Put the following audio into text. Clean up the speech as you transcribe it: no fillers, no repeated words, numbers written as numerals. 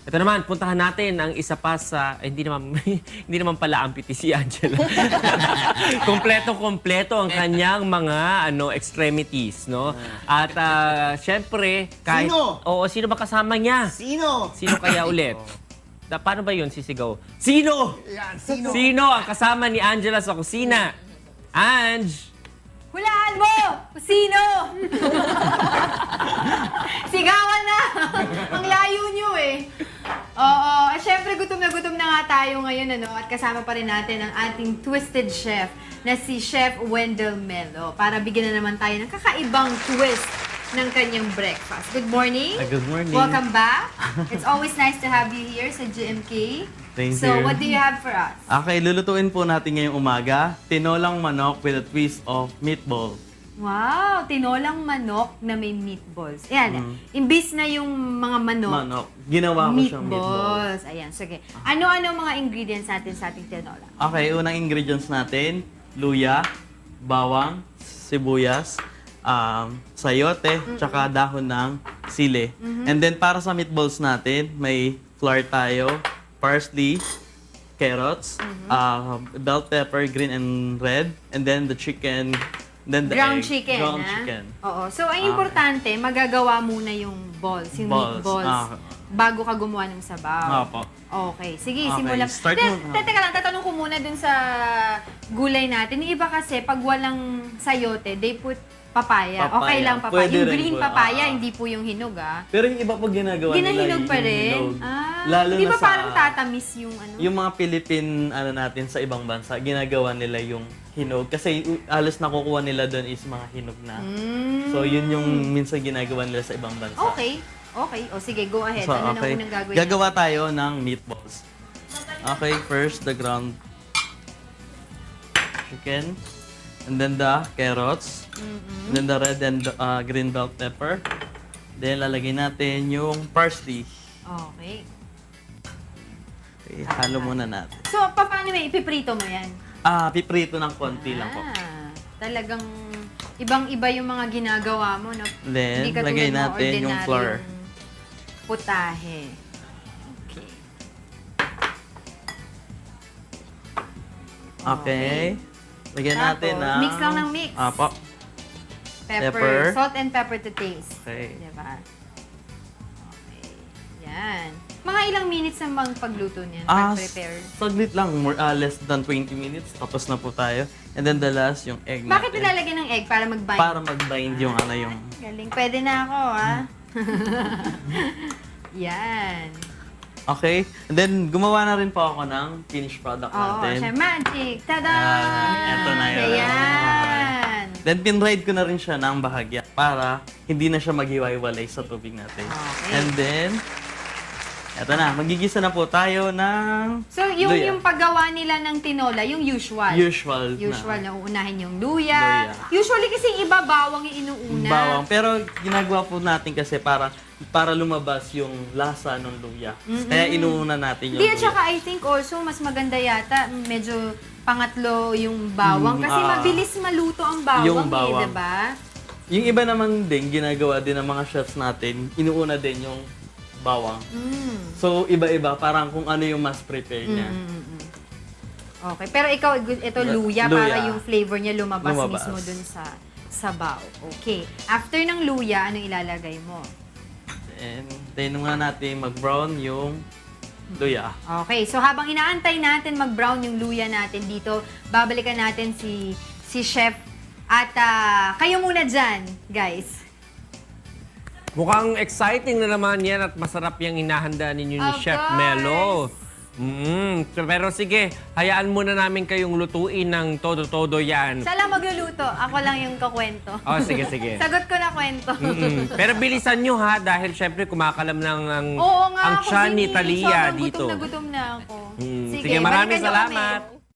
Ito naman, puntahan natin ang isa pa sa... hindi naman, hindi naman pala amputee si Angela. Kompleto-kompleto ang kanyang mga extremities, no? At syempre, kahit... Sino? Oo, sino ba kasama niya? Sino? Sino kaya ulit? Paano ba yun sisigaw? Sino? Yan, sino? Sino ang kasama ni Angela sa kusina? Ange! Hulaan mo! Sino? Sigawan na! Ang layo nyo eh. Oo, at syempre gutom na nga tayo ngayon, ano? At kasama pa rin natin ang ating twisted chef na si Chef Wendell Melo para bigyan na naman tayo ng kakaibang twist ng kanyang breakfast. Good morning. Good morning. Welcome back. It's always nice to have you here sa GMK. Thank So, you. what do you have for us? Okay, lulutuin po natin ngayong umaga, tinolang manok with a twist of meatball. Wow! Tinolang manok na may meatballs. Ayan, imbis na yung mga manok, Manok. Ginawa ko siyang meatball. meatballs. Ayan, sige. Ano-ano mga ingredients natin sa ating tinola? Okay, unang ingredients natin, luya, bawang, sibuyas, sayote, tsaka dahon ng sili. And then para sa meatballs natin, may flour tayo, parsley, carrots, bell pepper, green and red, and then the chicken, then the Ground egg. chicken, Ground ha? chicken. Oo. So, ang importante, magagawa muna yung balls, yung Balls. meatballs, bago ka gumawa ng sabaw. Opo. Okay. Sige, Okay, simulan. start mo. Teka lang, tatanong ko muna dun sa gulay natin. Yung iba kasi, pag walang sayote, they put papaya. Papaya. Okay lang papaya. Pwede Yung rin green po. papaya, hindi po yung hinog, ah. Pero yung iba po ginagawa Ginahinog nila pa yung rin? hinog. Ah, Lalo di na ba sa- parang tatamis yung ano? Yung mga Philippine natin sa ibang bansa, ginagawa nila yung hinog. Kasi alos nakukuha nila doon is mga hinog na. So yun yung minsan ginagawa nila sa ibang bansa. Okay. Okay. O sige, go ahead. So, Ano okay. na unang gagawin? Gagawa tayo ng meatballs. Okay, first the ground chicken. And then the carrots. And then the red and green bell pepper. Then lalagay natin yung parsley. Okay. Okay, halo muna natin. So, paano may ipiprito mo yan? Piprito ng konti lang po. Talagang ibang-iba yung mga ginagawa mo, no? Then, Hindi katulad lagay ng natin yung ordinaryong flour. Putahe. Okay. Okay. Lagyan natin Tapos, ng... mix lang ng mix. Apo. Pepper. Pepper. Salt and pepper to taste. Okay. Diba? Okay. Yan. Mga ilang minutes na bang pagluto niyan? Pag-prepare? Saglit lang. Less than 20 minutes. Tapos na po tayo. And then the last, yung egg Bakit natin. nilalagyan ng egg? Para mag-bind? Para mag-bind yung ano yung... Galing. Pwede na ako, ha? Yan. Okay. And then, gumawa na rin po ako ng finished product Oo, natin. siya. Magic! Tada! Eto na yun. Ayan. Then, pinride ko na rin siya ng bahagya para hindi na siya maghiwa-hiwalay sa tubig natin. Okay. And then, eto na. Magigisa na po tayo ng... So, yung, luya. yung paggawa nila ng tinola, yung usual. Usual Usual na uunahin yung luya. Luya. Usually kasi iba bawang yung inuuna. Bawang. Pero ginagawa po natin kasi para lumabas yung lasa ng luya. Kaya inuuna natin yung Di, at luya. saka I think also, mas maganda yata, medyo pangatlo yung bawang. Kasi mabilis maluto ang bawang, Yung bawang. diba? Yung iba naman din, ginagawa din ng mga chefs natin, inuuna din yung bawang. So, iba-iba, parang kung ano yung mas prepare niya. Okay, pero ikaw, ito luya, Luya. para yung flavor niya lumabas Lumabas. mismo dun sa sabaw. Okay. After ng luya, anong ilalagay mo? And then muna natin mag-brown yung luya. Okay, so habang inaantay natin mag-brown yung luya natin dito, babalikan natin si Chef. At kayo muna dyan, guys. Mukhang exciting na naman yan at masarap yung hinahanda ninyo ni Of Chef course. Melo. Pero sige, hayaan muna namin kayong lutuin ng todo-todo yan. Siya lang magluluto. Ako lang yung kakwento. Oh, sige, sige. Sagot ko na kwento. Pero bilisan nyo ha, dahil syempre kumakalam ng Oo nga ang ako tiyan din ni eh. Talia Sobrang dito. gutom na ako. Sige, maraming balikan nyo kami. salamat.